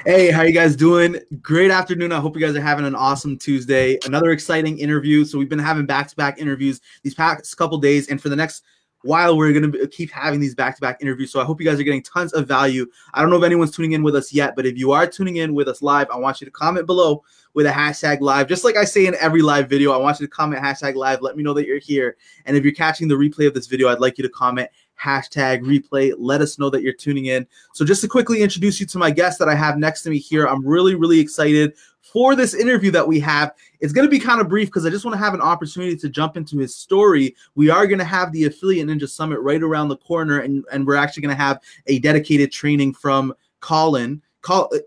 Hey, how you guys doing? Great afternoon. I hope you guys are having an awesome Tuesday. Another exciting interview. So we've been having back-to-back interviews these past couple days, and for the next while, we're going to keep having these back-to-back interviews. So I hope you guys are getting tons of value. I don't know if anyone's tuning in with us yet, but if you are tuning in with us live, I want you to comment below with a hashtag live. Just like I say in every live video, I want you to comment hashtag live. Let me know that you're here. And if you're catching the replay of this video, I'd like you to comment hashtag replay. Let us know that you're tuning in. So just to quickly introduce you to my guest that I have next to me here, I'm really excited for this interview that we have. It's going to be kind of brief because I just want to have an opportunity to jump into his story. We are going to have the Affiliate Ninja Summit right around the corner, and we're actually going to have a dedicated training from Colin.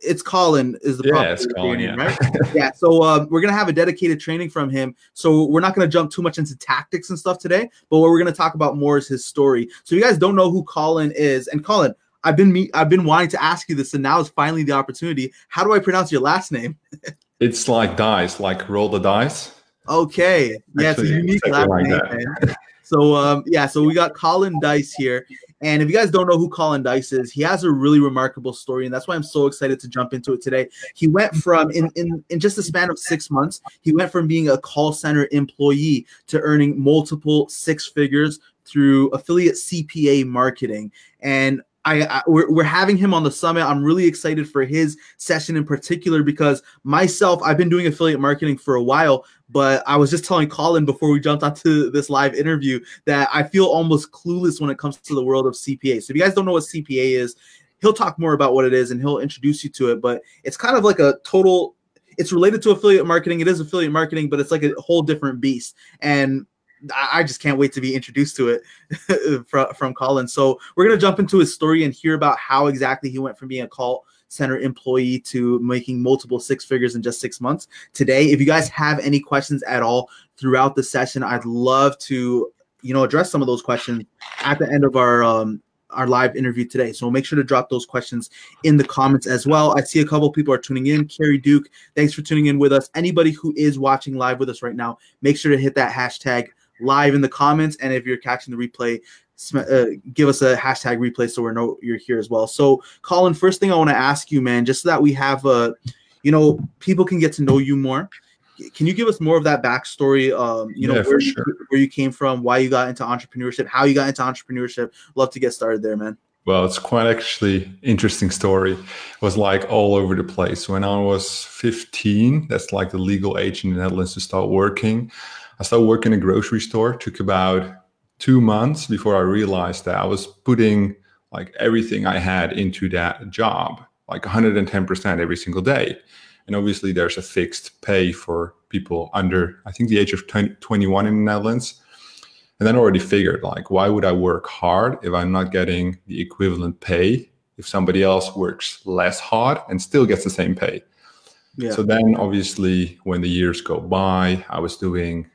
It's Colin is the proper Colin, name, right? Yeah. So we're gonna have a dedicated training from him. So we're not gonna jump too much into tactics and stuff today, but what we're gonna talk about more is his story. So you guys don't know who Colin is, and Colin, I've been wanting to ask you this, and now is finally the opportunity. How do I pronounce your last name? It's like dice, like roll the dice. Okay. Yeah, it's a unique last name, man. So so we got Colin Dijs here. And if you guys don't know who Colin Dijs is, he has a really remarkable story, and that's why I'm so excited to jump into it today. He went from, in just a span of 6 months, he went from being a call center employee to earning multiple six figures through affiliate CPA marketing. And we're having him on the summit. I'm really excited for his session in particular because myself, I've been doing affiliate marketing for a while, but I was just telling Colin before we jumped onto this live interview that I feel almost clueless when it comes to the world of CPA. So if you guys don't know what CPA is, he'll talk more about what it is and he'll introduce you to it, but it's kind of like it's related to affiliate marketing. It is affiliate marketing, but it's like a whole different beast. And I just can't wait to be introduced to it from Colin. So we're going to jump into his story and hear about how exactly he went from being a call center employee to making multiple six figures in just 6 months today. If you guys have any questions at all throughout the session, I'd love to, address some of those questions at the end of our live interview today. So make sure to drop those questions in the comments as well. I see a couple people are tuning in. Carrie Duke, thanks for tuning in with us. Anybody who is watching live with us right now, make sure to hit that hashtag live in the comments, and if you're catching the replay, give us a hashtag replay so we know you're here as well. So Colin, first thing I want to ask you, man, just so that we have people can get to know you more, can you give us more of that backstory, where you came from, why you got into entrepreneurship, how you got into entrepreneurship? Love to get started there, man. Well, it's quite actually interesting story. It was like all over the place. When I was 15, that's like the legal age in the Netherlands to start working. I started working in a grocery store. It took about 2 months before I realized that I was putting like everything I had into that job, like 110% every single day. And obviously there's a fixed pay for people under, I think, the age of 21 in the Netherlands. And then I already figured, like, why would I work hard if I'm not getting the equivalent pay if somebody else works less hard and still gets the same pay? Yeah. So then obviously when the years go by, I was doing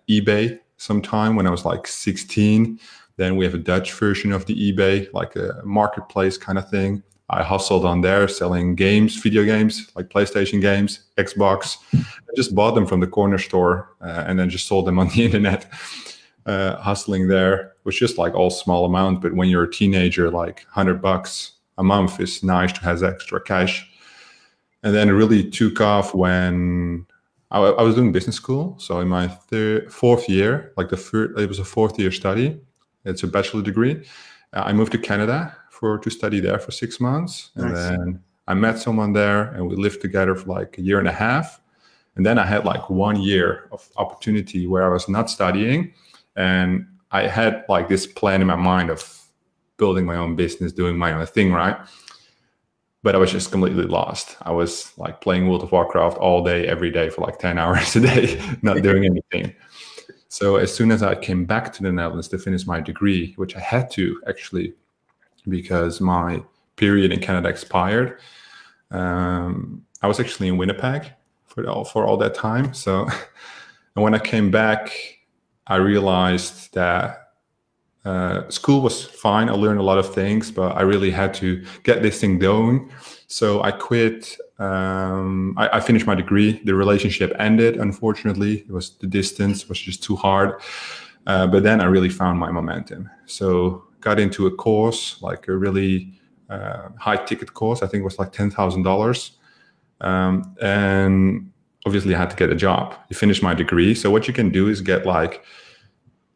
eBay sometime when I was like 16. Then we have a Dutch version of the eBay, like a marketplace kind of thing. I hustled on there selling games, video games, like PlayStation games, Xbox. I just bought them from the corner store and then just sold them on the internet. Hustling there was just like all small amount, but when you're a teenager, like $100 a month is nice to have extra cash. And then it really took off when I was doing business school. So in my fourth year, like it was a fourth year study. It's a bachelor degree. I moved to Canada to study there for 6 months. And then I met someone there and we lived together for like a year and a half. And then I had like 1 year of opportunity where I was not studying. And I had like this plan in my mind of building my own business, doing my own thing, right? But I was just completely lost. I was like playing World of Warcraft all day, every day for like 10 hours a day, not doing anything. So as soon as I came back to the Netherlands to finish my degree, which I had to actually, because my period in Canada expired, I was actually in Winnipeg for all that time. So, and when I came back, I realized that school was fine. I learned a lot of things, but I really had to get this thing going. So I quit. I finished my degree. The relationship ended, unfortunately. The distance was just too hard. But then I really found my momentum. So got into a course, like a really high ticket course. I think it was like $10,000. And obviously I had to get a job to finish my degree. So what you can do is get like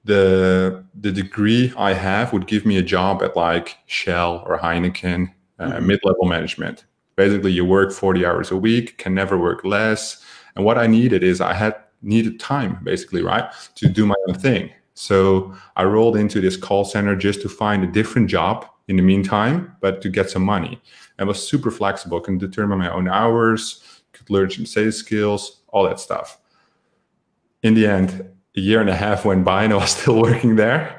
the degree I have would give me a job at like Shell or Heineken, mid-level management. Basically, you work 40 hours a week, can never work less. And what I needed is needed time, basically, right, to do my own thing. So I rolled into this call center just to find a different job in the meantime, but to get some money. I was super flexible, can determine my own hours, could learn some sales skills, all that stuff. In the end, a year and a half went by and I was still working there.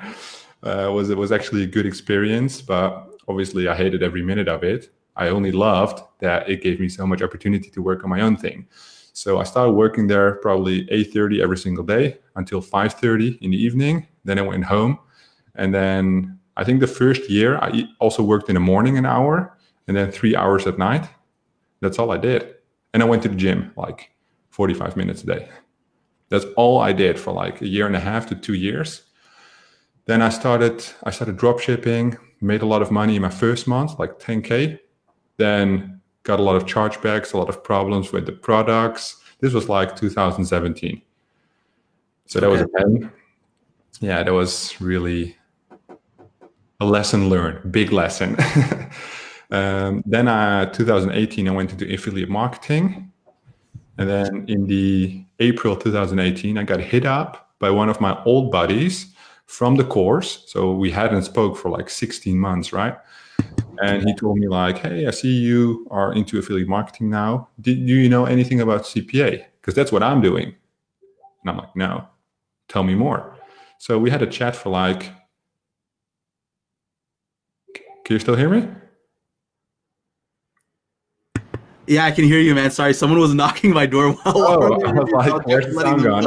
It was actually a good experience, but obviously I hated every minute of it. I only loved that it gave me so much opportunity to work on my own thing. So I started working there probably 8:30 every single day until 5:30 in the evening. Then I went home. And then I think the first year I also worked in the morning an hour and then 3 hours at night. That's all I did. And I went to the gym like 45 minutes a day. That's all I did for like a year and a half to 2 years. Then I started drop shipping, made a lot of money in my first month, like 10K. Then got a lot of chargebacks, a lot of problems with the products. This was like 2017. So that was a 10. Yeah, that was really a lesson learned, big lesson. Then 2018, I went into affiliate marketing. And then in the April 2018, I got hit up by one of my old buddies from the course. So we hadn't spoke for like 16 months, right? And he told me like, hey, I see you are into affiliate marketing now. Do you know anything about CPA? Because that's what I'm doing. And I'm like, no, tell me more. So we had a chat for like, can you still hear me? Yeah, I can hear you, man. Sorry, someone was knocking my door while I was like, where's the sound gone?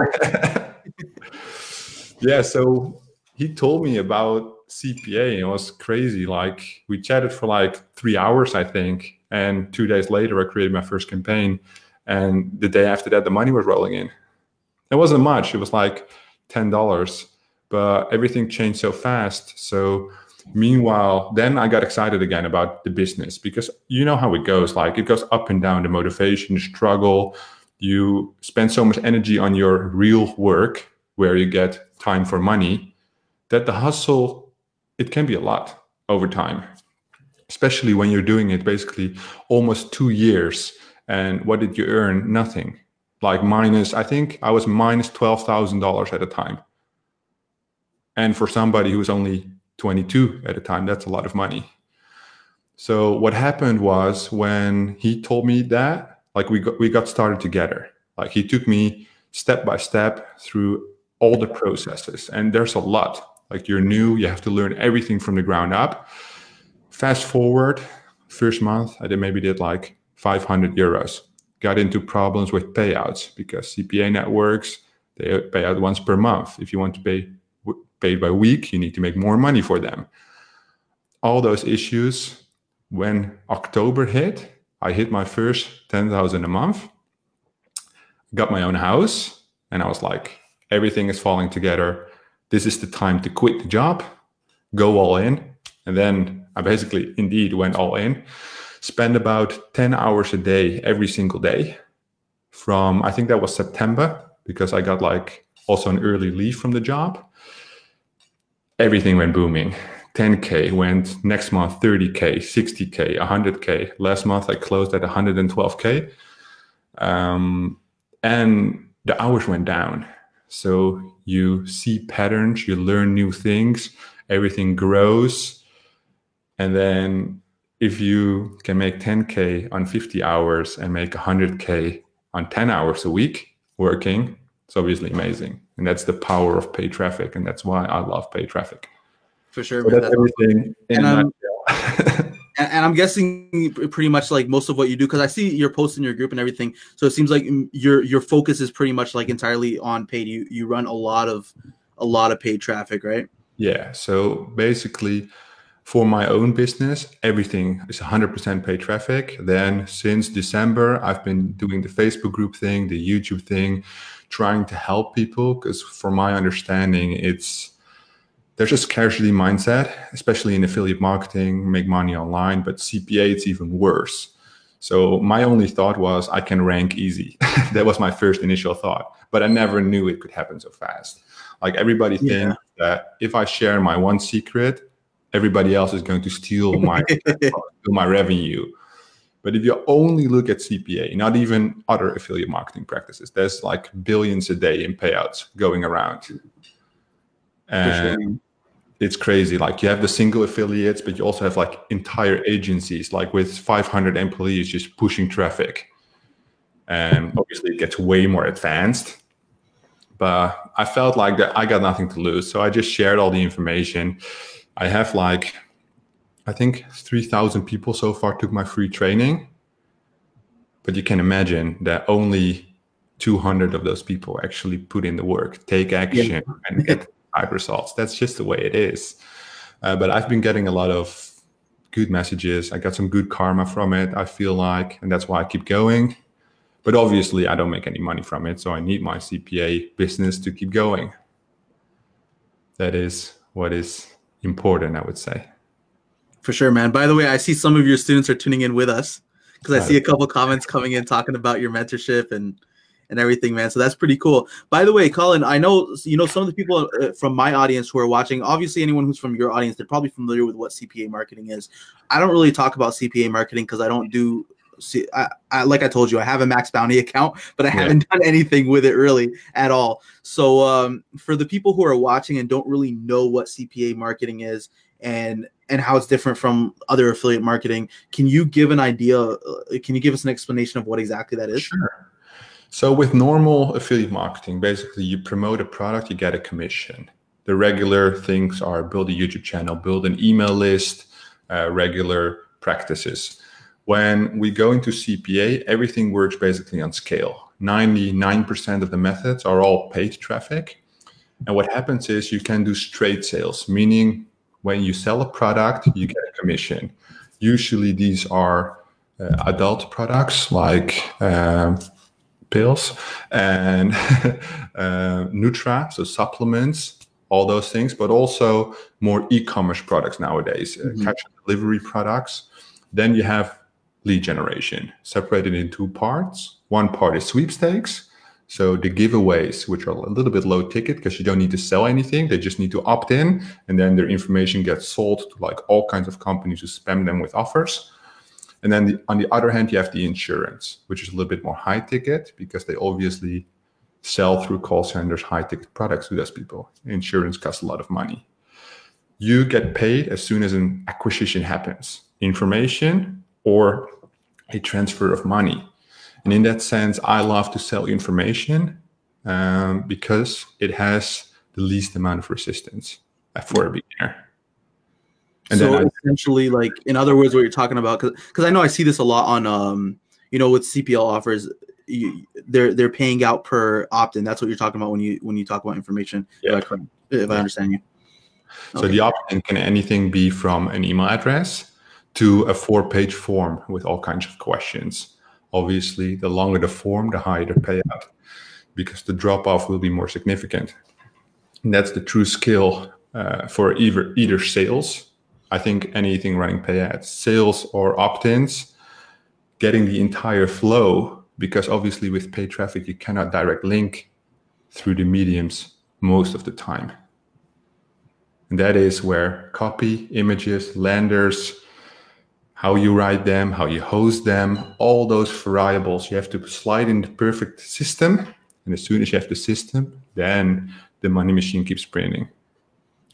Yeah, so he told me about CPA. It was crazy. Like we chatted for like 3 hours, I think. And 2 days later, I created my first campaign. And the day after that, the money was rolling in. It wasn't much. It was like $10. But everything changed so fast. So meanwhile, then I got excited again about the business because you know how it goes. Like it goes up and down, the motivation, the struggle. You spend so much energy on your real work where you get time for money that the hustle, it can be a lot over time, especially when you're doing it basically almost 2 years. And what did you earn? Nothing. Like I think I was minus $12,000 at a time. And for somebody who was only 22 at a time, that's a lot of money. So what happened was when he told me that, like we got started together. Like he took me step by step through all the processes. And there's a lot. Like you're new, you have to learn everything from the ground up. Fast forward, first month, I did like 500 euros. Got into problems with payouts because CPA networks, they pay out once per month. If you want to pay paid by week, you need to make more money for them. All those issues. When October hit, I hit my first 10,000 a month, got my own house, and I was like, everything is falling together. This is the time to quit the job, go all in. And then I basically indeed went all in, spend about 10 hours a day every single day from, I think that was September, because I got like also an early leave from the job. Everything went booming. 10K went next month, 30K, 60K, 100K. Last month I closed at 112K. And the hours went down. So you see patterns, you learn new things, everything grows. And then if you can make 10K on 50 hours and make 100K on 10 hours a week working, it's obviously amazing. And that's the power of paid traffic. And that's why I love paid traffic. For sure. So that's everything in a nutshell. And I'm guessing pretty much like most of what you do, because I see your posts in your group and everything. So it seems like your focus is pretty much like entirely on paid. You run a lot of paid traffic, right? Yeah. So basically for my own business, everything is 100% paid traffic. Then since December, I've been doing the Facebook group thing, the YouTube thing, trying to help people, because from my understanding, it's there's a scarcity mindset, especially in affiliate marketing, make money online, but CPA, it's even worse. So my only thought was I can rank easy. That was my first initial thought, but I never knew it could happen so fast. Like everybody thinks that if I share my one secret, everybody else is going to steal my revenue. But if you only look at CPA, not even other affiliate marketing practices, there's like billions a day in payouts going around. And it's crazy. Like you have the single affiliates, but you also have like entire agencies, like with 500 employees just pushing traffic. And obviously it gets way more advanced. But I felt like that I got nothing to lose. So I just shared all the information. I have like, I think 3,000 people so far took my free training. But you can imagine that only 200 of those people actually put in the work, take action, and get high results. That's just the way it is. But I've been getting a lot of good messages. I got some good karma from it, I feel like, and that's why I keep going. But obviously, I don't make any money from it, so I need my CPA business to keep going. That is what is important, I would say. For sure, man. By the way, I see some of your students are tuning in with us because I see a couple comments coming in talking about your mentorship and everything, man. So that's pretty cool. By the way, Colin, I know, you know, some of the people from my audience who are watching, obviously anyone who's from your audience, they're probably familiar with what CPA marketing is. I don't really talk about CPA marketing because I don't do, like I told you, I have a Max Bounty account, but I haven't done anything with it really at all. So for the people who are watching and don't really know what CPA marketing is and how it's different from other affiliate marketing, can you give an idea? Can you give us an explanation of what exactly that is? Sure. So with normal affiliate marketing, basically you promote a product, you get a commission. The regular things are build a YouTube channel, build an email list, regular practices. When we go into CPA, everything works basically on scale. 99% of the methods are all paid traffic. And what happens is you can do straight sales, meaning when you sell a product, you get a commission. Usually these are adult products like pills and Nutra, so supplements, all those things, but also more e-commerce products nowadays, cash and delivery products. Then you have lead generation, separated in two parts. One part is sweepstakes. So the giveaways, which are a little bit low ticket because you don't need to sell anything. They just need to opt in, and then their information gets sold to like all kinds of companies who spam them with offers. And then on the other hand, you have the insurance, which is a little bit more high ticket because they obviously sell through call centers high ticket products to those people. Insurance costs a lot of money. You get paid as soon as an acquisition happens, information or a transfer of money. And in that sense, I love to sell information because it has the least amount of resistance for a beginner. And so then essentially, like, in other words, what you're talking about, because I know I see this a lot on, you know, with CPL offers, they're paying out per opt-in. That's what you're talking about when you talk about information. Yeah. If I understand you. So Okay. the opt-in can anything be from an email address to a 4-page form with all kinds of questions. Obviously, the longer the form, the higher the payout, because the drop-off will be more significant. And that's the true skill for either sales. I think anything running payouts, sales or opt-ins, getting the entire flow, because obviously with paid traffic, you cannot direct link through the mediums most of the time. And that is where copy, images, landers, how you write them, how you host them, all those variables, you have to slide in the perfect system. And as soon as you have the system, then the money machine keeps sprinting.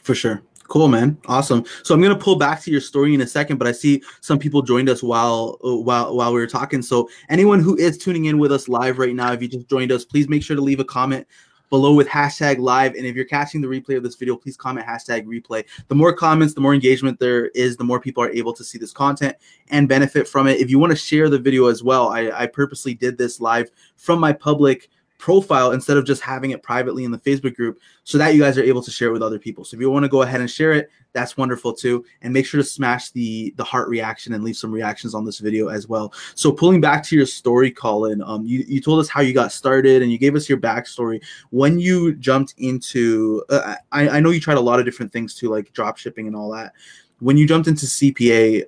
For sure. Cool, man. Awesome. So I'm going to pull back to your story in a second, but I see some people joined us while we were talking. So anyone who is tuning in with us live right now, if you just joined us, please make sure to leave a comment below with #live. And if you're catching the replay of this video, please comment #replay. The more comments, the more engagement there is, the more people are able to see this content and benefit from it. If you want to share the video as well, I purposely did this live from my public profile instead of just having it privately in the Facebook group so that you guys are able to share it with other people. So if you want to go ahead and share it, that's wonderful too. And make sure to smash the heart reaction and leave some reactions on this video as well. So pulling back to your story, Colin, you told us how you got started and you gave us your backstory. When you jumped into, I know you tried a lot of different things too, like drop shipping and all that. When you jumped into CPA,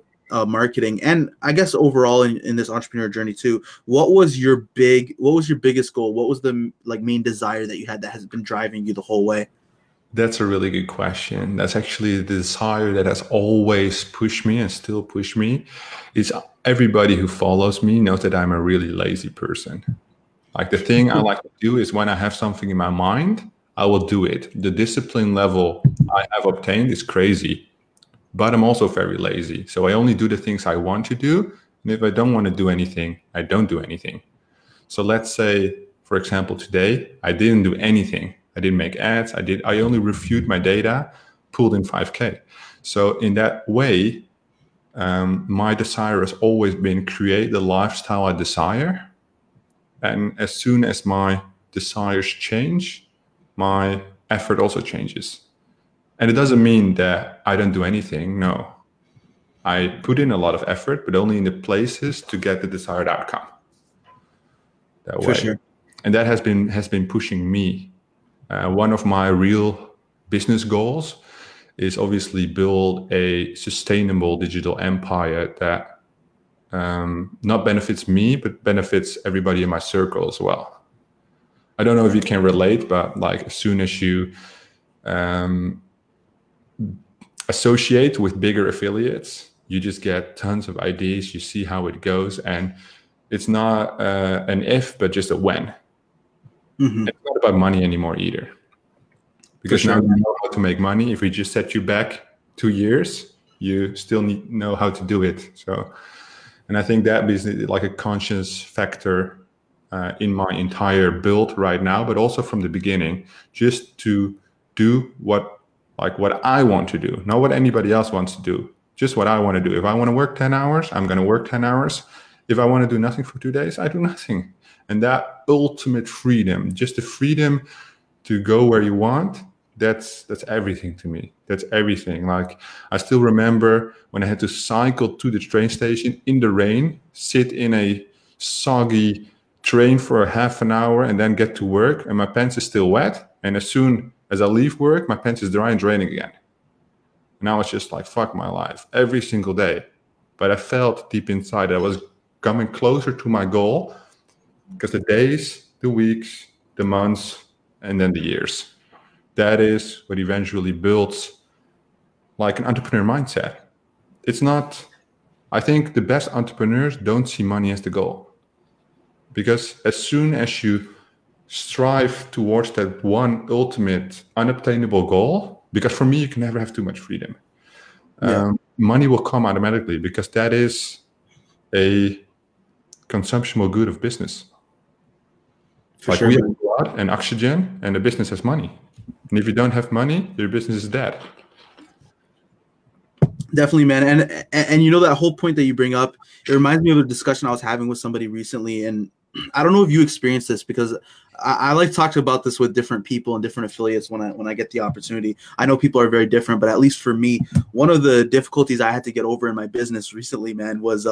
marketing, and I guess overall in this entrepreneur journey too, what was your biggest goal? What was the main desire that you had that has been driving you the whole way? That's a really good question. That's actually the desire that has always pushed me and still push me. Is everybody who follows me knows that I'm a really lazy person. Like the thing I like to do is when I have something in my mind, I will do it. The discipline level I have obtained is crazy. But I'm also very lazy. So I only do the things I want to do. And if I don't want to do anything, I don't do anything. So let's say, for example, today, I didn't do anything. I didn't make ads. I only reviewed my data, pulled in 5K. So in that way, my desire has always been create the lifestyle I desire. And as soon as my desires change, my effort also changes. And it doesn't mean that I don't do anything. No, I put in a lot of effort, but only in the places to get the desired outcome. That way. For sure. And that has been pushing me. One of my real business goals is obviously build a sustainable digital empire that not benefits me, but benefits everybody in my circle as well. I don't know if you can relate, but like as soon as you associate with bigger affiliates, you just get tons of ideas. You see how it goes, and it's not an if, but just a when. Mm-hmm. It's not about money anymore either, because now you know how to make money. If we just set you back 2 years, you still know how to do it. So, and I think that is like a conscious factor in my entire build right now, but also from the beginning, just to do what I want to do, not what anybody else wants to do, just what I want to do. If I want to work 10 hours, I'm going to work 10 hours. If I want to do nothing for 2 days, I do nothing. And that ultimate freedom, just the freedom to go where you want, that's everything to me. That's everything. Like I still remember when I had to cycle to the train station in the rain, sit in a soggy train for a half an hour and then get to work and my pants is still wet. And as soon as I leave work, my pants is dry and draining again. Now it's just like, fuck my life every single day. But I felt deep inside that I was coming closer to my goal because the days, the weeks, the months, and then the years, that is what eventually builds like an entrepreneur mindset. It's not, I think the best entrepreneurs don't see money as the goal. Because as soon as you strive towards that one ultimate unobtainable goal, because for me, you can never have too much freedom. Money will come automatically because that is a consumptible good of business. Like we have blood and oxygen and the business has money. And if you don't have money, your business is dead. Definitely, man. And you know, that whole point that you bring up, it reminds me of a discussion I was having with somebody recently. And I don't know if you experienced this because I like to talk about this with different people and different affiliates when I get the opportunity. I know people are very different, but at least for me, one of the difficulties I had to get over in my business recently, man, was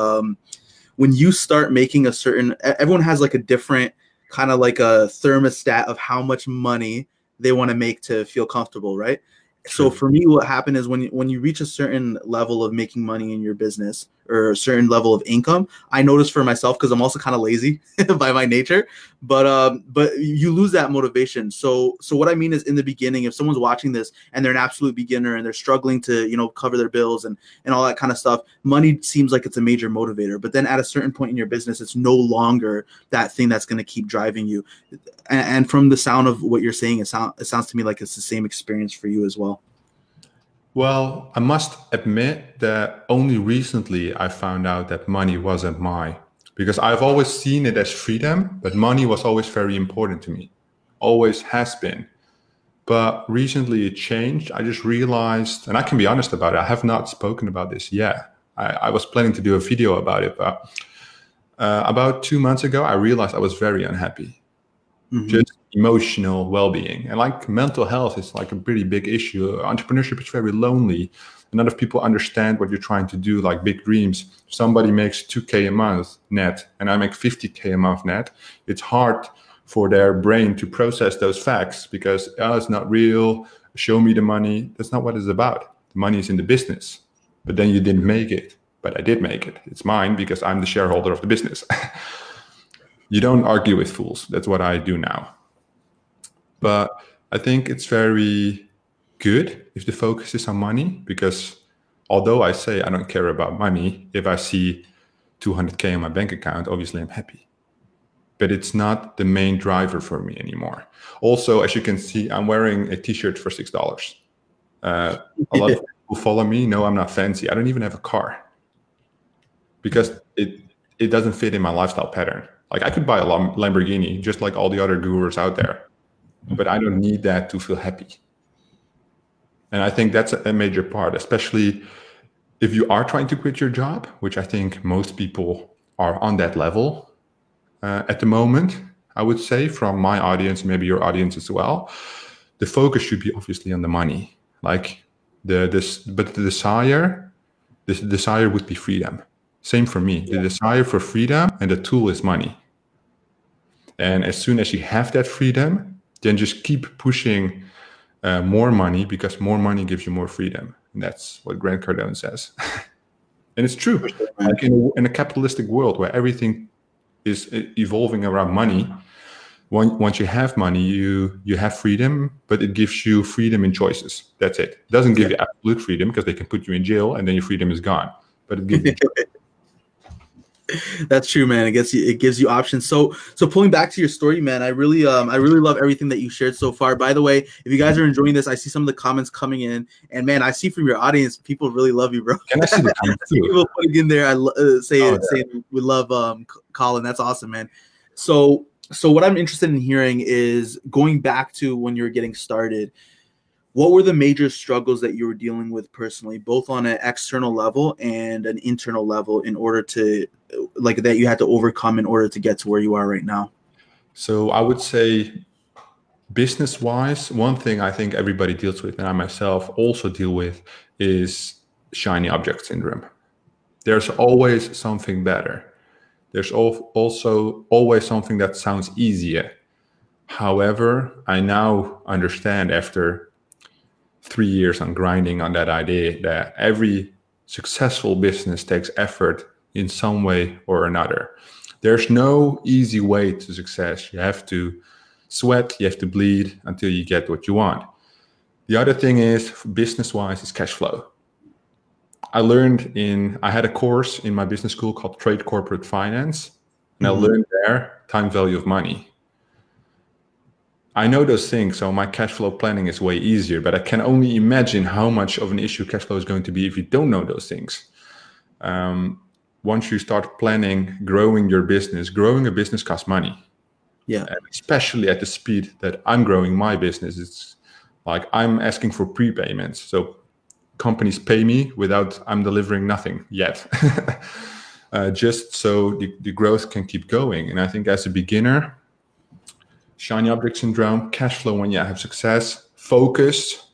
when you start making a certain, everyone has like a different kind of like a thermostat of how much money they want to make to feel comfortable, right? So for me, what happened is when you reach a certain level of making money in your business or a certain level of income, I noticed for myself, because I'm also kind of lazy by my nature, but you lose that motivation. So what I mean is, in the beginning, if someone's watching this and they're an absolute beginner and they're struggling to, you know, cover their bills and all that kind of stuff, money seems like it's a major motivator. But then at a certain point in your business, it's no longer that thing that's going to keep driving you. And from the sound of what you're saying, it sounds to me like it's the same experience for you as well. Well, I must admit that only recently I found out that money wasn't because I've always seen it as freedom, but money was always very important to me, always has been. But recently it changed. I just realized, and I can be honest about it, I have not spoken about this yet. I was planning to do a video about it, but about 2 months ago, I realized I was very unhappy. just emotional well-being. And like mental health is like a pretty big issue. Entrepreneurship is very lonely. A lot of people understand what you're trying to do, like big dreams. Somebody makes 2K a month net and I make 50K a month net. It's hard for their brain to process those facts because it's not real. Show me the money. That's not what it's about. The money is in the business. But then you didn't make it. But I did make it. It's mine because I'm the shareholder of the business. You don't argue with fools. That's what I do now. But I think it's very good if the focus is on money, because although I say I don't care about money, if I see 200K in my bank account, obviously I'm happy. But it's not the main driver for me anymore. Also, as you can see, I'm wearing a t-shirt for $6. A lot of people who follow me know I'm not fancy. I don't even have a car because it doesn't fit in my lifestyle pattern. Like I could buy a Lamborghini just like all the other gurus out there, but I don't need that to feel happy. And I think that's a major part, especially if you are trying to quit your job, which I think most people are on that level at the moment, I would say, from my audience, maybe your audience as well. The focus should be obviously on the money. Like the desire would be freedom. Same for me. The desire for freedom and the tool is money. And as soon as you have that freedom, then just keep pushing more money, because more money gives you more freedom. And that's what Grant Cardone says. And it's true. Like in a capitalistic world where everything is evolving around money, once you have money, you have freedom, but it gives you freedom in choices. That's it. It doesn't give you absolute freedom because they can put you in jail and then your freedom is gone. But it gives you That's true, man. It gives you options. So pulling back to your story, man, I really love everything that you shared so far. By the way, if you guys are enjoying this, I see some of the comments coming in, and man, I see from your audience, people really love you, bro. Can I see the comments too? People putting in there, saying we love Colin. That's awesome, man. So what I'm interested in hearing is going back to when you were getting started. What were the major struggles that you were dealing with personally, both on an external level and an internal level, in order to, like, that you had to overcome in order to get to where you are right now? So I would say business-wise, one thing I think everybody deals with, and I myself also deal with, is shiny object syndrome. There's always something better. There's also always something that sounds easier. However, I now understand after 3 years on grinding on that idea that every successful business takes effort in some way or another. There's no easy way to success. You have to sweat, you have to bleed until you get what you want. The other thing is, business-wise, is cash flow. I had a course in my business school called Trade Corporate Finance, and I learned there time value of money. I know those things, so my cash flow planning is way easier, but I can only imagine how much of an issue cash flow is going to be if you don't know those things. Once you start planning, growing a business costs money. Yeah. And especially at the speed that I'm growing my business, it's like I'm asking for prepayments. So companies pay me without I'm delivering nothing yet, just so the growth can keep going. And I think as a beginner, shiny object syndrome, cash flow when you have success, focus,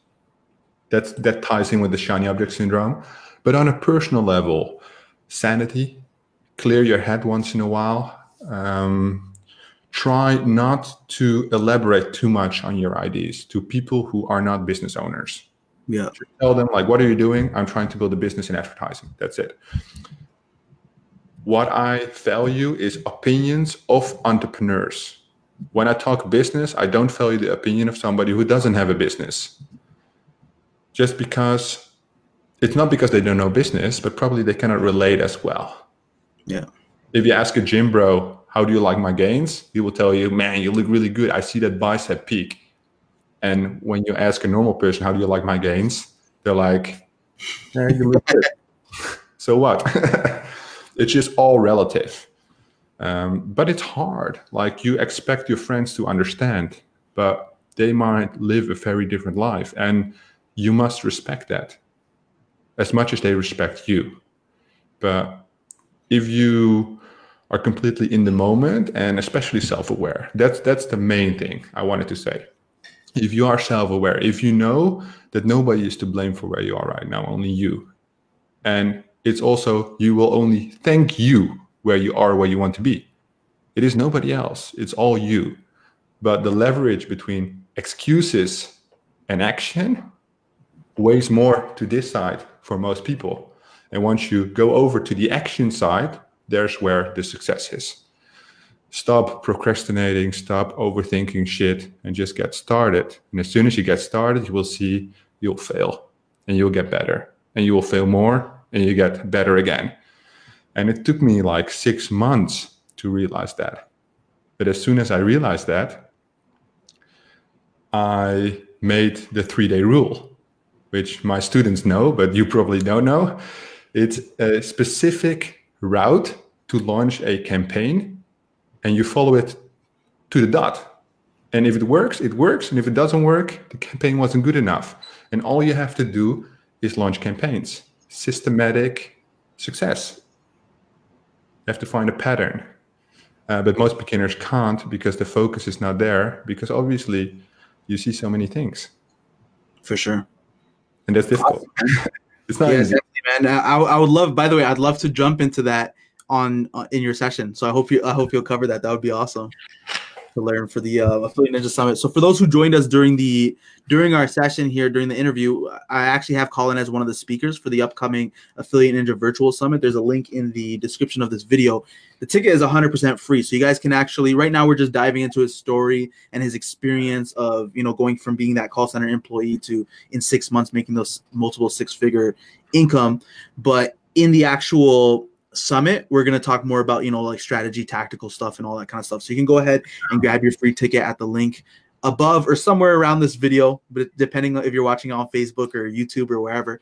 that ties in with the shiny object syndrome. But on a personal level, sanity, clear your head once in a while. Try not to elaborate too much on your ideas to people who are not business owners. Yeah. Just tell them, like, what are you doing? I'm trying to build a business in advertising. That's it. What I value is opinions of entrepreneurs. When I talk business, I don't value the opinion of somebody who doesn't have a business. Just because, it's not because they don't know business, but probably they cannot relate as well. Yeah. If you ask a gym bro, how do you like my gains? He will tell you, man, you look really good. I see that bicep peak. And when you ask a normal person, how do you like my gains? They're like, yeah, you look good. So what? It's just all relative. But it's hard. Like, you expect your friends to understand, but they might live a very different life. And you must respect that as much as they respect you. But if you are completely in the moment and especially self-aware. That's the main thing I wanted to say. If you are self-aware, if you know that nobody is to blame for where you are right now, only you. And it's also, you will only thank you where you are, where you want to be. It is nobody else. It's all you. But the leverage between excuses and action weighs more to this side for most people. And once you go over to the action side, there's where the success is. Stop procrastinating, stop overthinking shit, and just get started. And as soon as you get started, you will see you'll fail and you'll get better. And you will fail more and you get better again. And it took me like 6 months to realize that. But as soon as I realized that, I made the 3-day rule, which my students know, but you probably don't know. It's a specific route to launch a campaign, and you follow it to the dot. And if it works, it works. And if it doesn't work, the campaign wasn't good enough. And all you have to do is launch campaigns. Systematic success. You have to find a pattern. But most beginners can't because the focus is not there, because obviously you see so many things. For sure. And that's difficult. Awesome. It's not easy. Man. I would love, by the way, I'd love to jump into that in your session. So I hope you'll cover that. That would be awesome to learn for the Affiliate Ninja Summit. So for those who joined us during our session here, during the interview, I actually have Colin as one of the speakers for the upcoming Affiliate Ninja Virtual Summit. There's a link in the description of this video. The ticket is 100% free. So you guys can actually, right now we're just diving into his story and his experience of, going from being that call center employee to in 6 months making those multiple 6-figure income. But in the actual summit, we're going to talk more about, like strategy, tactical stuff and all that kind of stuff. So you can go ahead and grab your free ticket at the link above or somewhere around this video, but depending on if you're watching on Facebook or YouTube or wherever.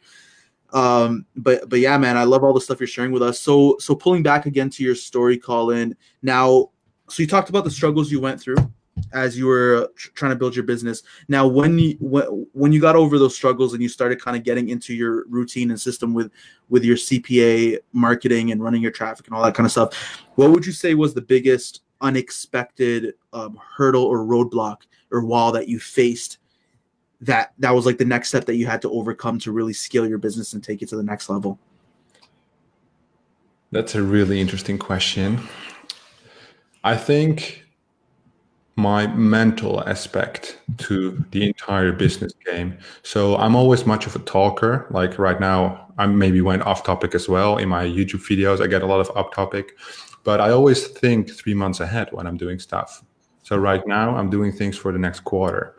But yeah, man, I love all the stuff you're sharing with us. So pulling back again to your story, Colin, now, so you talked about the struggles you went through as you were trying to build your business. Now, when you got over those struggles and you started kind of getting into your routine and system with your CPA marketing and running your traffic and all that kind of stuff, what would you say was the biggest unexpected hurdle or roadblock or wall that you faced that was like the next step that you had to overcome to really scale your business and take it to the next level? That's a really interesting question. I think my mental aspect to the entire business game. So I'm always much of a talker. Like right now, I maybe went off topic as well. In my YouTube videos, I get a lot of off topic, but I always think 3 months ahead when I'm doing stuff. So right now I'm doing things for the next quarter.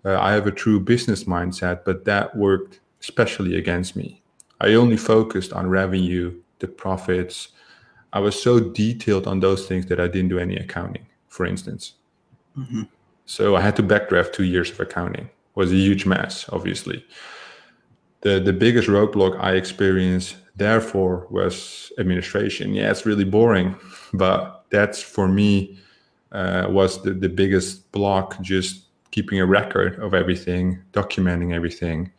I have a true business mindset, but that worked especially against me. I only focused on revenue, the profits. I was so detailed on those things that I didn't do any accounting, for instance. Mm-hmm. So I had to backdraft 2 years of accounting. It was a huge mess, obviously. The biggest roadblock I experienced, therefore, was administration. Yeah, it's really boring, but that's for me was the biggest block, just keeping a record of everything, documenting everything.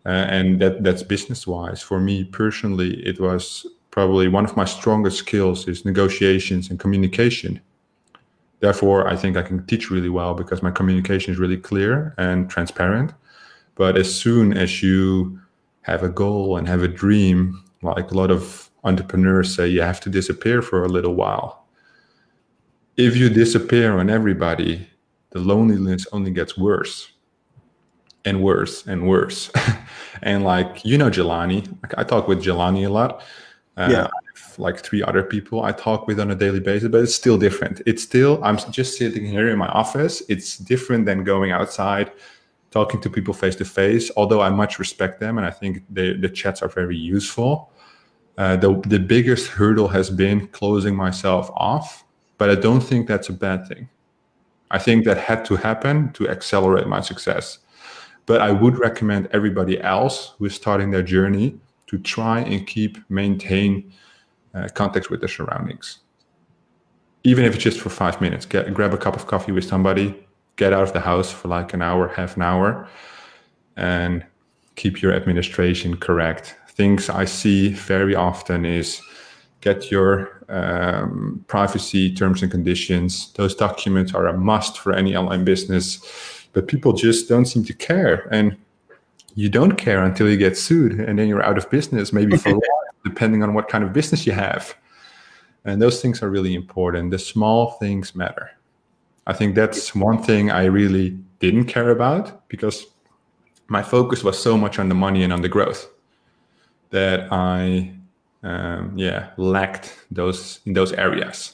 And that's business-wise. For me personally, it was probably one of my strongest skills is negotiations and communication. Therefore, I think I can teach really well because my communication is really clear and transparent. But as soon as you have a goal and have a dream, like a lot of entrepreneurs say, you have to disappear for a little while. If you disappear on everybody, the loneliness only gets worse and worse and worse. And like, Jelani, like I talk with Jelani a lot. Yeah. Like 3 other people I talk with on a daily basis, but it's still different. I'm just sitting here in my office. It's different than going outside, talking to people face to face, although I much respect them. And I think the chats are very useful. The biggest hurdle has been closing myself off, but I don't think that's a bad thing. I think that had to happen to accelerate my success. But I would recommend everybody else who is starting their journey to try and maintain contact with their surroundings. Even if it's just for 5 minutes, grab a cup of coffee with somebody, get out of the house for like an hour, half an hour, and keep your administration correct. Things I see very often is get your privacy terms and conditions. Those documents are a must for any online business, but people just don't seem to care. And you don't care until you get sued, and then you're out of business, maybe for life, depending on what kind of business you have. And those things are really important. The small things matter. I think that's one thing I really didn't care about, because my focus was so much on the money and on the growth that I lacked in those areas.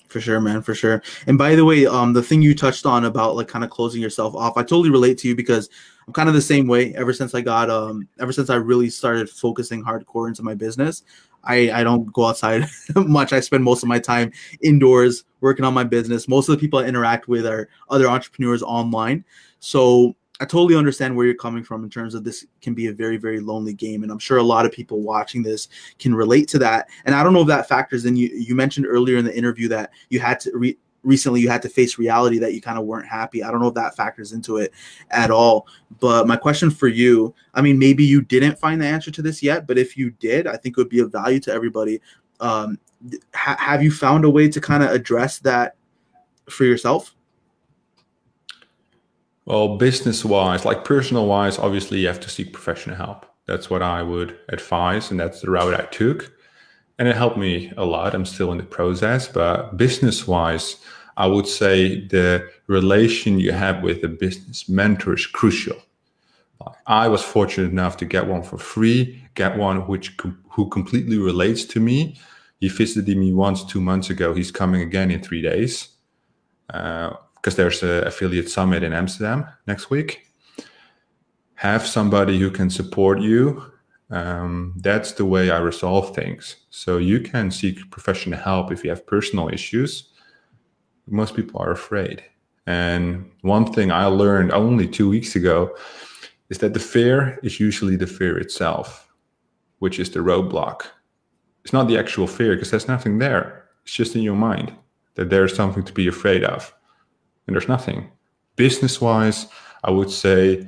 For sure, man, for sure. And by the way, the thing you touched on about like kind of closing yourself off, I totally relate to you, because I'm kind of the same way. Ever since I really started focusing hardcore into my business, I don't go outside much. I spend most of my time indoors working on my business. Most of the people I interact with are other entrepreneurs online. So I totally understand where you're coming from in terms of this can be a very, very lonely game. And I'm sure a lot of people watching this can relate to that. And I don't know if that factors in. You mentioned earlier in the interview that you had to recently you had to face reality that you kind of weren't happy. I don't know if that factors into it at all. But my question for you, I mean, maybe you didn't find the answer to this yet, but if you did, I think it would be of value to everybody. Have you found a way to kind of address that for yourself? Well, business-wise, like personal-wise, obviously you have to seek professional help. That's what I would advise, and that's the route I took. And it helped me a lot. I'm still in the process, but business-wise, I would say the relation you have with a business mentor is crucial. I was fortunate enough to get one for free, get one who completely relates to me. He visited me once 2 months ago. He's coming again in 3 days. Because there's an affiliate summit in Amsterdam next week. Have somebody who can support you. That's the way I resolve things. So you can seek professional help if you have personal issues. Most people are afraid. And one thing I learned only 2 weeks ago is that the fear is usually the fear itself, which is the roadblock. It's not the actual fear, because there's nothing there. It's just in your mind that there's something to be afraid of. And there's nothing. Business-wise, I would say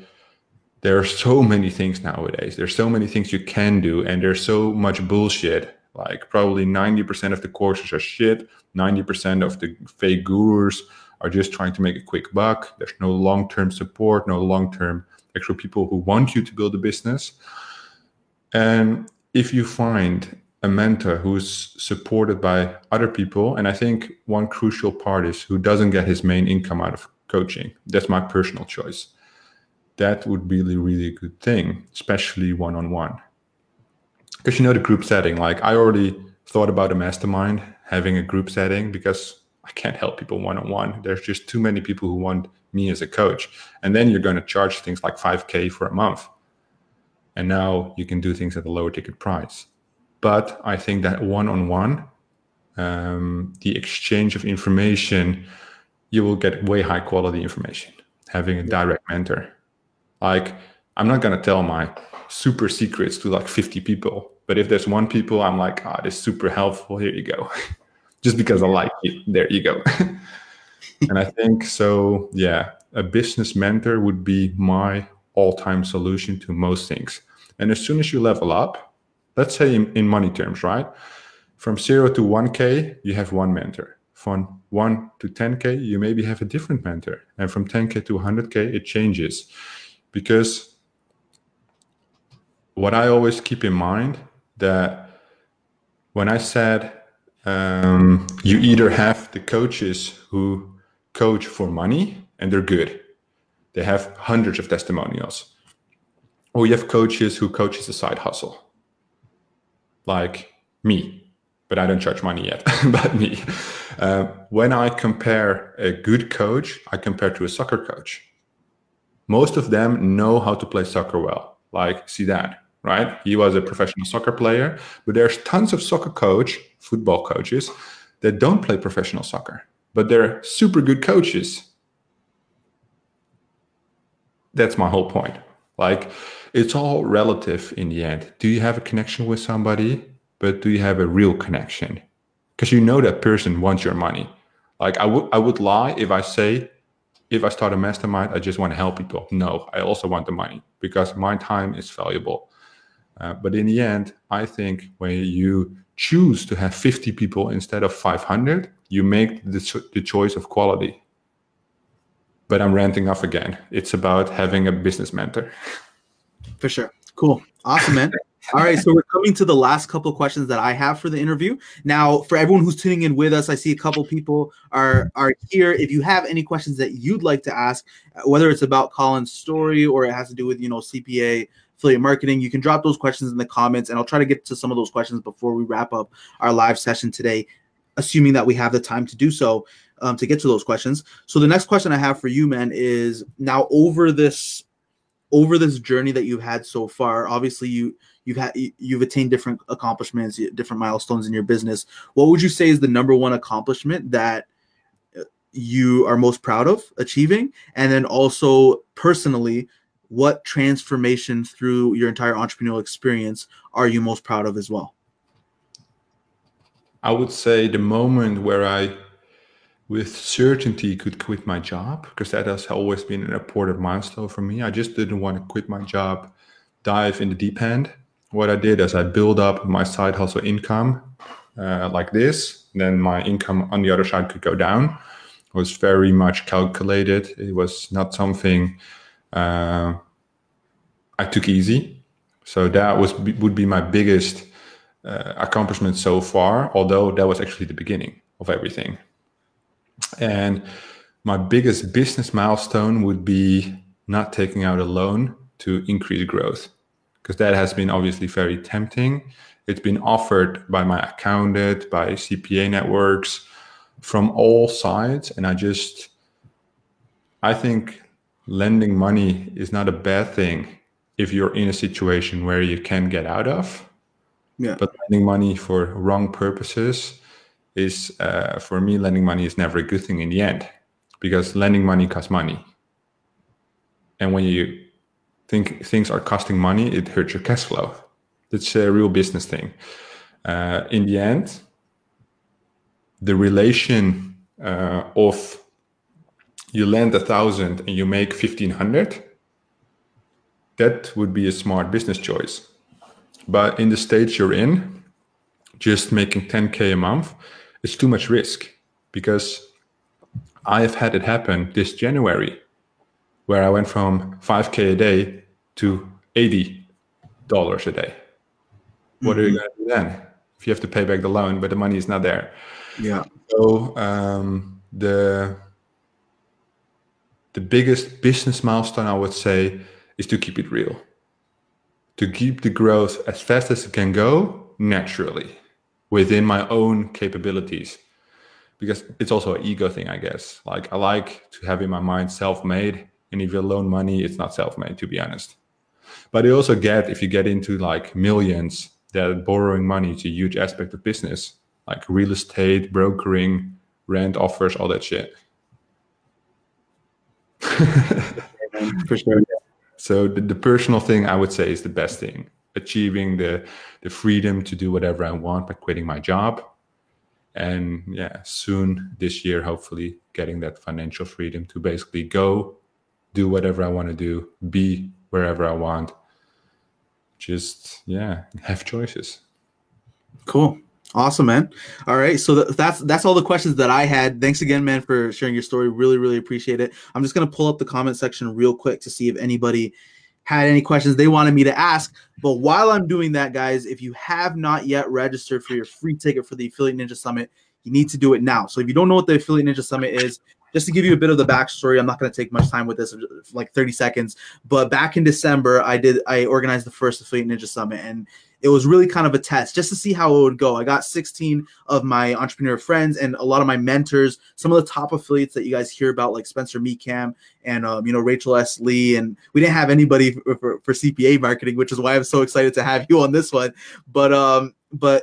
there are so many things nowadays. There's so many things you can do, and there's so much bullshit. Like probably 90% of the courses are shit. 90% of the fake gurus are just trying to make a quick buck. There's no long-term support, no long-term actual people who want you to build a business. And if you find a mentor who's supported by other people, and I think one crucial part is who doesn't get his main income out of coaching. That's my personal choice. That would be really a good thing, especially one-on-one. Because the group setting, like I already thought about a mastermind, having a group setting, because I can't help people one-on-one. There's just too many people who want me as a coach. And then you're going to charge things like $5,000 for a month. And now you can do things at a lower ticket price. But I think that one-on-one, the exchange of information, you will get way high quality information, having a direct mentor. Like, I'm not going to tell my super secrets to like 50 people. But if there's one people, I'm like, this is super helpful. Here you go. Just because I like you. There you go. And I think so, yeah, a business mentor would be my all-time solution to most things. And as soon as you level up, let's say in money terms, right? From 0 to 1K, you have one mentor. From 1 to 10K, you maybe have a different mentor. And from 10K to 100K, it changes. Because what I always keep in mind, that when I said you either have the coaches who coach for money and they're good. They have hundreds of testimonials. Or you have coaches who coach as a side hustle. Like me, but I don't charge money yet, but me. When I compare a good coach, I compare to a soccer coach. Most of them know how to play soccer well, like Zidane, right? He was a professional soccer player, but there's tons of football coaches that don't play professional soccer, but they're super good coaches. That's my whole point. Like, it's all relative in the end. Do you have a connection with somebody, but do you have a real connection? Because you know that person wants your money. Like, I would lie if I say, if I start a mastermind, I just want to help people. No, I also want the money because my time is valuable. But in the end, I think when you choose to have 50 people instead of 500, you make the choice of quality. But I'm ranting off again. It's about having a business mentor. For sure. Cool. Awesome, man. All right, so we're coming to the last couple of questions that I have for the interview. Now, for everyone who's tuning in with us, I see a couple people are here. If you have any questions that you'd like to ask, whether it's about Colin's story or it has to do with, CPA, affiliate marketing, you can drop those questions in the comments, and I'll try to get to some of those questions before we wrap up our live session today, assuming that we have the time to do so, to get to those questions. So the next question I have for you, man, is now over this journey that you've had so far, obviously you've attained different accomplishments, different milestones in your business. What would you say is the number one accomplishment that you are most proud of achieving? And then also personally, what transformation through your entire entrepreneurial experience are you most proud of as well? I would say the moment where I, with certainty, could quit my job, because that has always been an important milestone for me. I just didn't want to quit my job, dive in the deep end. What I did is I built up my side hustle income like this. Then my income on the other side could go down. It was very much calculated. It was not something I took easy. So that would be my biggest accomplishment so far, although that was actually the beginning of everything. And my biggest business milestone would be not taking out a loan to increase growth, because that has been obviously very tempting. It's been offered by my accountant, by CPA networks, from all sides. And I think lending money is not a bad thing if you're in a situation where you can get out of. Yeah. But lending money for wrong purposes is, for me, lending money is never a good thing in the end, because lending money costs money. And when you think things are costing money, it hurts your cash flow. It's a real business thing. In the end, the relation of you lend 1,000 and you make 1,500, that would be a smart business choice. But in the stage you're in, just making 10K a month, it's too much risk, because I have had it happen this January, where I went from 5K a day to $80 a day. What are you going to do then? If you have to pay back the loan, but the money is not there. Yeah. So the biggest business milestone, I would say, is to keep it real. To keep the growth as fast as it can go naturally within my own capabilities. Because it's also an ego thing, I guess. Like, I like to have in my mind self-made. And if you loan money, it's not self-made, to be honest. But I also get, if you get into like millions, that borrowing money is a huge aspect of business, like real estate, brokering, rent offers, all that shit. For sure. So the personal thing, I would say, is the best thing. Achieving the freedom to do whatever I want by quitting my job. And yeah, soon this year, hopefully getting that financial freedom to basically go do whatever I want to do, be wherever I want. Just, yeah, have choices. Cool. Awesome, man. All right. So that's all the questions that I had. Thanks again, man, for sharing your story. Really, really appreciate it. I'm just going to pull up the comment section real quick to see if anybody had any questions they wanted me to ask. But while I'm doing that, guys, if you have not yet registered for your free ticket for the Affiliate Ninja Summit, you need to do it now. So if you don't know what the Affiliate Ninja Summit is, just to give you a bit of the backstory, I'm not going to take much time with this, like 30 seconds. But back in December, I organized the first Affiliate Ninja Summit, and it was really kind of a test just to see how it would go. I got 16 of my entrepreneur friends and a lot of my mentors, some of the top affiliates that you guys hear about, like Spencer Meekam and Rachel S. Lee. And we didn't have anybody for CPA marketing, which is why I'm so excited to have you on this one. But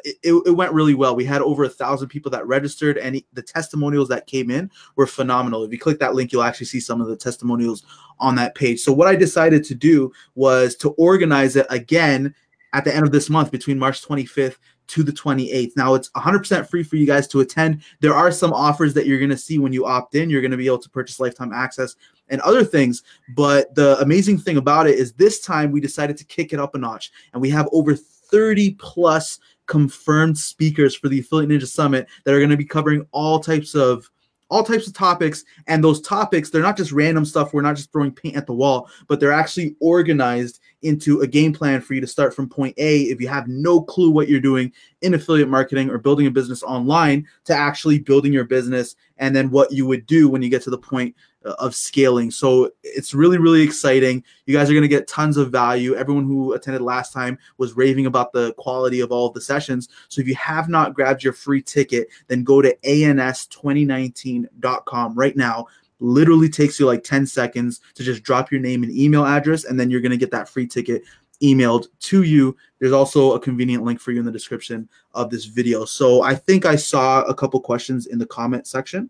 it went really well. We had over 1,000 people that registered, and the testimonials that came in were phenomenal. If you click that link, you'll actually see some of the testimonials on that page. So what I decided to do was to organize it again at the end of this month, between March 25th to the 28th. Now it's 100% free for you guys to attend. There are some offers that you're going to see when you opt in. You're going to be able to purchase lifetime access and other things. But the amazing thing about it is this time we decided to kick it up a notch, and we have over 30 plus confirmed speakers for the Affiliate Ninja Summit that are going to be covering all types of topics. And those topics, they're not just random stuff. We're not just throwing paint at the wall, but they're actually organized into a game plan for you to start from point A, if you have no clue what you're doing in affiliate marketing or building a business online, to actually building your business, and then what you would do when you get to the point of scaling. So it's really, really exciting. You guys are going to get tons of value. Everyone who attended last time was raving about the quality of all of the sessions. So if you have not grabbed your free ticket, then go to ans2019.com right now. Literally takes you like 10 seconds to just drop your name and email address, and then you're going to get that free ticket emailed to you. There's also a convenient link for you in the description of this video. So I think I saw a couple questions in the comment section.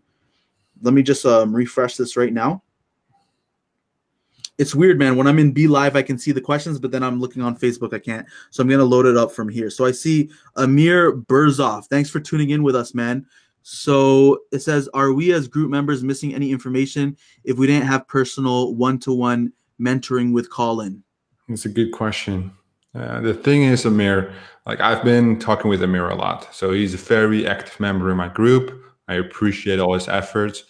Let me just refresh this right now. It's weird, man. When I'm in Be Live, I can see the questions, but then I'm looking on Facebook, I can't. So I'm going to load it up from here. So I see Amir Burzov. Thanks for tuning in with us, man. So it says, are we as group members missing any information if we didn't have personal one-to-one mentoring with Colin? It's a good question. The thing is, Amir, like I've been talking with Amir a lot. So he's a very active member in my group. I appreciate all his efforts.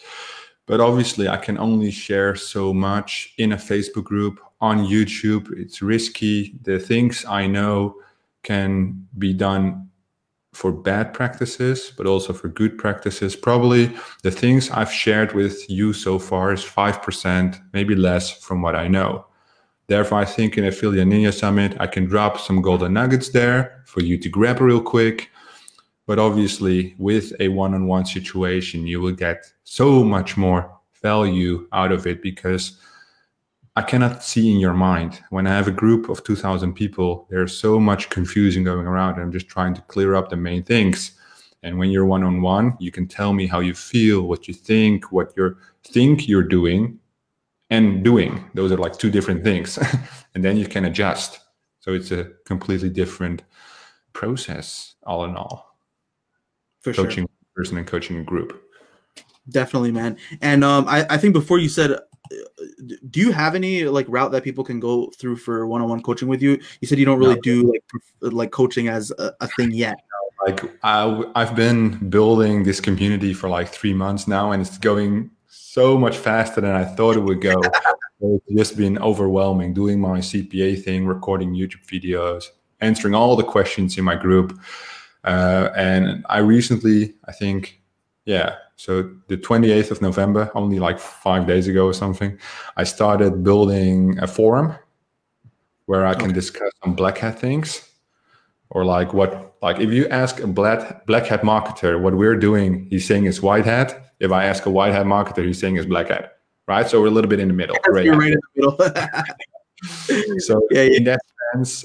But obviously, I can only share so much in a Facebook group, on YouTube. It's risky. The things I know can be done for bad practices, but also for good practices. Probably the things I've shared with you so far is 5%, maybe less from what I know. Therefore, I think in Affiliate Ninja Summit, I can drop some golden nuggets there for you to grab real quick. But obviously, with a one-on-one situation, you will get so much more value out of it, because I cannot see in your mind. When I have a group of 2,000 people, there's so much confusion going around, and I'm just trying to clear up the main things. And when you're one-on-one, you can tell me how you feel, what you think, what you think you're doing and doing. Those are like two different things. And then you can adjust. So it's a completely different process, all in all. For coaching sure. Person and coaching a group. Definitely, man. And I think before you said, do you have any like route that people can go through for one-on-one coaching with you? You said you don't really do like coaching as a thing yet. Like I've been building this community for like 3 months now, and it's going so much faster than I thought it would go. It's just been overwhelming doing my CPA thing, recording YouTube videos, answering all the questions in my group. And I recently, I think, so the 28th of November, only like 5 days ago or something, I started building a forum where I can discuss some black hat things, or like if you ask a black hat marketer what we're doing, he's saying it's white hat. If I ask a white hat marketer, he's saying it's black hat, right? So we're a little bit in the middle. You're right in the middle. So in that sense,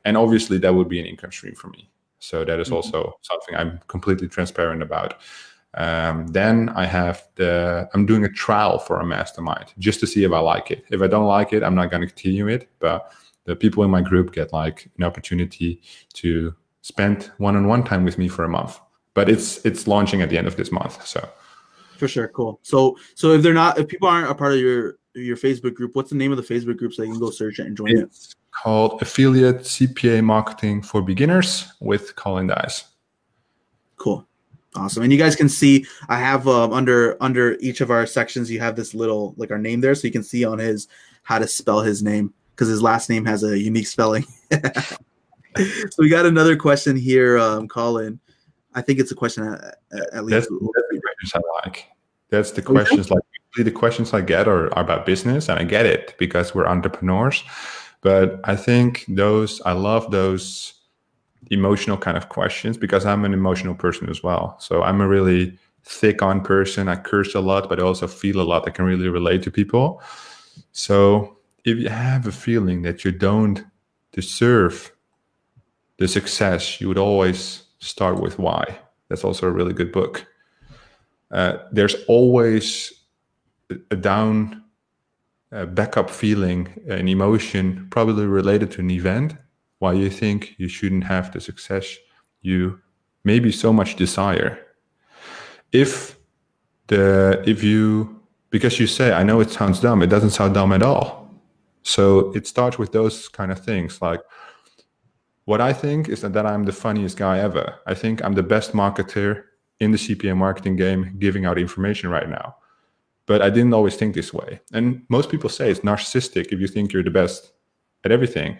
and obviously that would be an income stream for me. So that is also something I'm completely transparent about. Then I'm doing a trial for a mastermind just to see if I like it. If I don't like it, I'm not going to continue it. But the people in my group get like an opportunity to spend one-on-one time with me for a month. But it's launching at the end of this month. So for sure, cool. So if people aren't a part of your Facebook group, what's the name of the Facebook group so they can go search it and join it? It's called Affiliate CPA Marketing for Beginners with Colin Dijs. Cool. Awesome. And you guys can see I have under each of our sections, you have this little like our name there, so you can see on his how to spell his name, because his last name has a unique spelling. So we got another question here, Colin. I think it's a question at least. That's the questions I like. That's the questions like usually the questions I get are about business, and I get it because we're entrepreneurs. But I think I love those emotional kind of questions, because I'm an emotional person as well. So I'm a really thick-on person. I curse a lot, but I also feel a lot. I can really relate to people. So if you have a feeling that you don't deserve the success, you would always start with why. That's also a really good book. There's always a backup feeling, an emotion probably related to an event, why you think you shouldn't have the success you maybe so much desire. Because you say, I know it sounds dumb, it doesn't sound dumb at all. So it starts with those kind of things. Like, what I think is that I'm the funniest guy ever. I think I'm the best marketer in the CPA marketing game giving out information right now. But I didn't always think this way. And most people say it's narcissistic if you think you're the best at everything.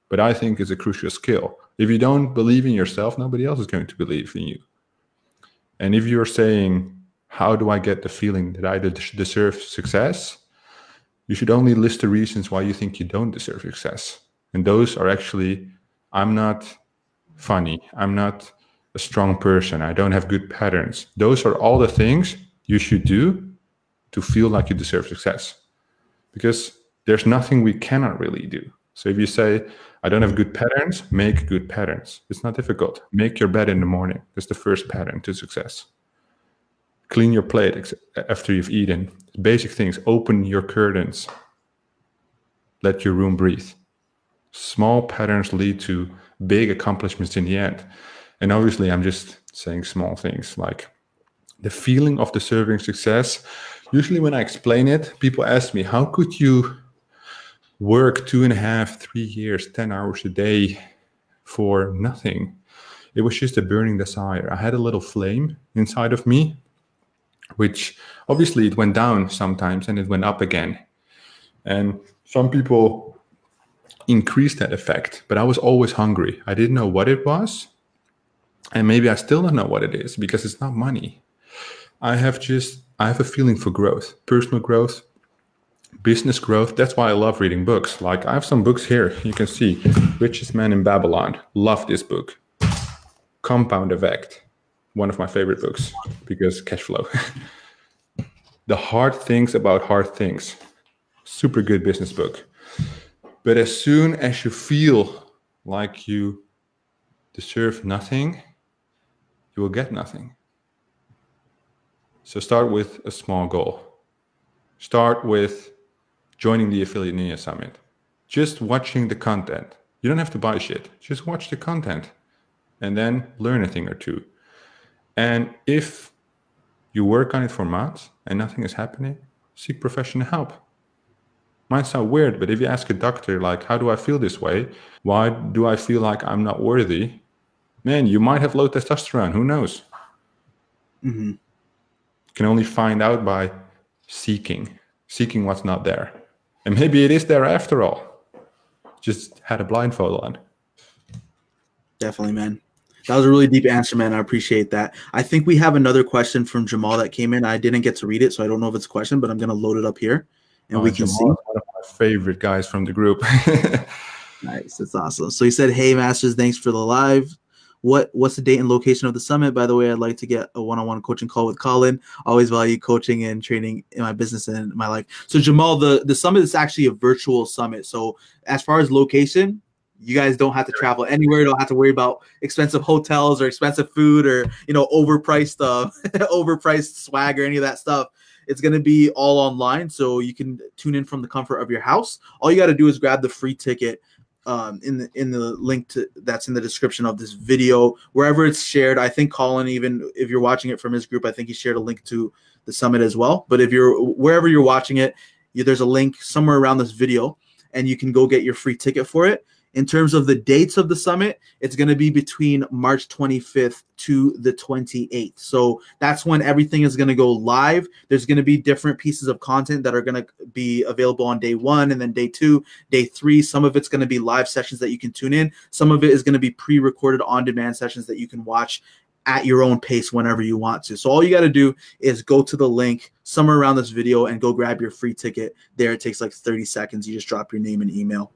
But I think it's a crucial skill. If you don't believe in yourself, nobody else is going to believe in you. And if you're saying, how do I get the feeling that I deserve success? You should only list the reasons why you think you don't deserve success. And those are actually, I'm not funny. I'm not a strong person. I don't have good patterns. Those are all the things you should do to feel like you deserve success. Because there's nothing we cannot really do. So if you say, I don't have good patterns, make good patterns. It's not difficult. Make your bed in the morning. That's the first pattern to success. Clean your plate after you've eaten. Basic things. Open your curtains. Let your room breathe. Small patterns lead to big accomplishments in the end. And obviously, I'm just saying small things like the feeling of deserving success. Usually when I explain it, people ask me, how could you work 2.5, 3 years, 10 hours a day for nothing? It was just a burning desire. I had a little flame inside of me, which obviously it went down sometimes and it went up again. And some people increased that effect, but I was always hungry. I didn't know what it was. And maybe I still don't know what it is because it's not money. I have a feeling for growth, personal growth, business growth. That's why I love reading books. Like I have some books here. You can see Richest Man in Babylon. Love this book. Compound Effect. One of my favorite books because cash flow. The Hard Things About Hard Things. Super good business book. But as soon as you feel like you deserve nothing, you will get nothing. So start with a small goal. Start with joining the Affiliate Ninja Summit. Just watching the content. You don't have to buy shit. Just watch the content and then learn a thing or two. And if you work on it for months and nothing is happening, seek professional help. Might sound weird, but if you ask a doctor, like, how do I feel this way? Why do I feel like I'm not worthy? Man, you might have low testosterone. Who knows? Mm-hmm. You can only find out by seeking what's not there. And maybe it is there after all. Just had a blindfold on. Definitely, man. That was a really deep answer, man. I appreciate that. I think we have another question from Jamal that came in. I didn't get to read it, so I don't know if it's a question, but I'm going to load it up here, and we can Jamal see. One of my favorite guys from the group. Nice. That's awesome. So he said, hey, Masters, thanks for the live. What's the date and location of the summit? By the way, I'd like to get a one-on-one coaching call with Colin. Always value coaching and training in my business and my life. So Jamal, the summit is actually a virtual summit. So as far as location, you guys don't have to travel anywhere. You don't have to worry about expensive hotels or expensive food or, overpriced overpriced swag or any of that stuff. It's going to be all online, so you can tune in from the comfort of your house. All you got to do is grab the free ticket in the link that's in the description of this video, wherever it's shared. I think Colin, even if you're watching it from his group, I think he shared a link to the summit as well. But if wherever you're watching it, there's a link somewhere around this video, and you can go get your free ticket for it. In terms of the dates of the summit, it's going to be between March 25th to the 28th. So that's when everything is going to go live. There's going to be different pieces of content that are going to be available on day 1 and then day 2, day 3. Some of it's going to be live sessions that you can tune in. Some of it is going to be pre-recorded on-demand sessions that you can watch at your own pace whenever you want to. So all you got to do is go to the link somewhere around this video and go grab your free ticket there. It takes like 30 seconds. You just drop your name and email.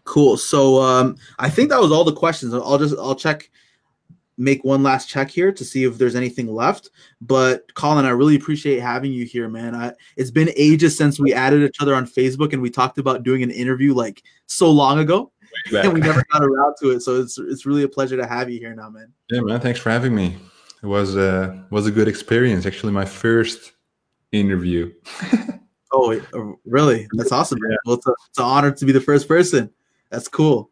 Cool. So I think that was all the questions. I'll make one last check here to see if there's anything left. But Colin, I really appreciate having you here, man. It's been ages since we added each other on Facebook and we talked about doing an interview like so long ago, and we never got around to it. So it's really a pleasure to have you here now, man. Yeah, man. Thanks for having me. It was a good experience. Actually, my first interview. Oh, really? That's awesome, man. Well, it's an honor to be the first person. That's cool.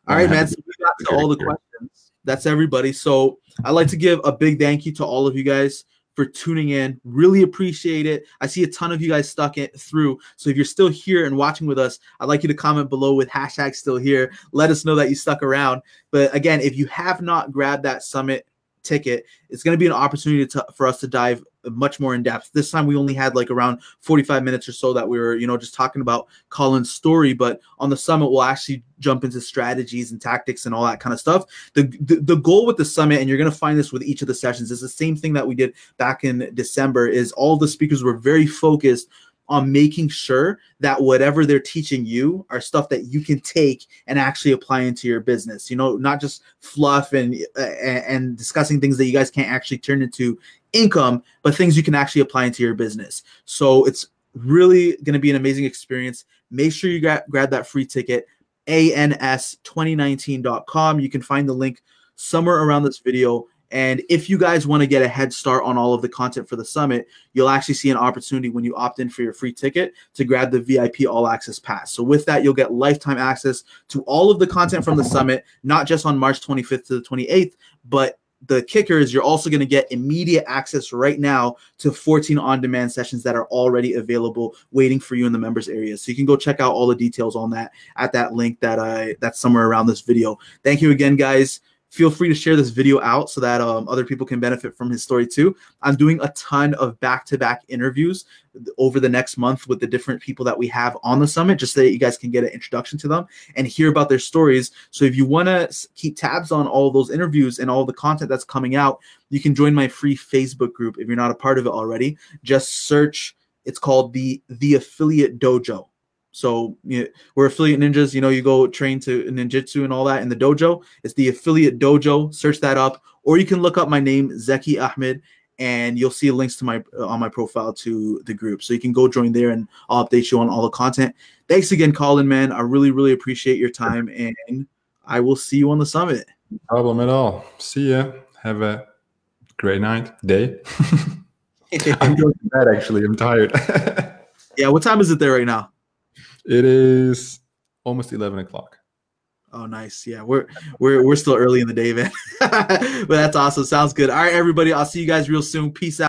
All right, man. So we got to all the questions. That's everybody. So I'd like to give a big thank you to all of you guys for tuning in. Really appreciate it. I see a ton of you guys stuck it through. So if you're still here and watching with us, I'd like you to comment below with hashtag still here. Let us know that you stuck around. But again, if you have not grabbed that summit ticket, it's going to be an opportunity for us to dive much more in depth. This time we only had like around 45 minutes or so that we were, just talking about Colin's story, but on the summit we'll actually jump into strategies and tactics and all that kind of stuff. The goal with the summit, and you're going to find this with each of the sessions, is the same thing that we did back in December, is all the speakers were very focused on making sure that whatever they're teaching you are stuff that you can take and actually apply into your business. Not just fluff and discussing things that you guys can't actually turn into income, but things you can actually apply into your business. So it's really going to be an amazing experience. Make sure you grab that free ticket, ans2019.com. You can find the link somewhere around this video. And if you guys want to get a head start on all of the content for the summit, you'll actually see an opportunity when you opt in for your free ticket to grab the VIP All Access Pass. So with that, you'll get lifetime access to all of the content from the summit, not just on March 25th to the 28th, but the kicker is you're also going to get immediate access right now to 14 on-demand sessions that are already available waiting for you in the members area. So you can go check out all the details on that at that link that's somewhere around this video. Thank you again, guys. Feel free to share this video out so that other people can benefit from his story too. I'm doing a ton of back-to-back interviews over the next month with the different people that we have on the summit, just so that you guys can get an introduction to them and hear about their stories. So if you want to keep tabs on all of those interviews and all the content that's coming out, you can join my free Facebook group. If you're not a part of it already, just search, it's called the Affiliate Dojo. So we're affiliate ninjas. You go train to ninjutsu and all that in the dojo. It's the Affiliate Dojo. Search that up, or you can look up my name, Zeky Ahmed, and you'll see links to on my profile to the group. So you can go join there, and I'll update you on all the content. Thanks again, Colin, man. I really, really appreciate your time, and I will see you on the summit. No problem at all. See ya. Have a great night, day. I'm going to bed, actually. I'm tired. Yeah, what time is it there right now? It is almost 11 o'clock. Oh, nice. Yeah, we're still early in the day, man. But that's awesome. Sounds good. All right, everybody. I'll see you guys real soon. Peace out.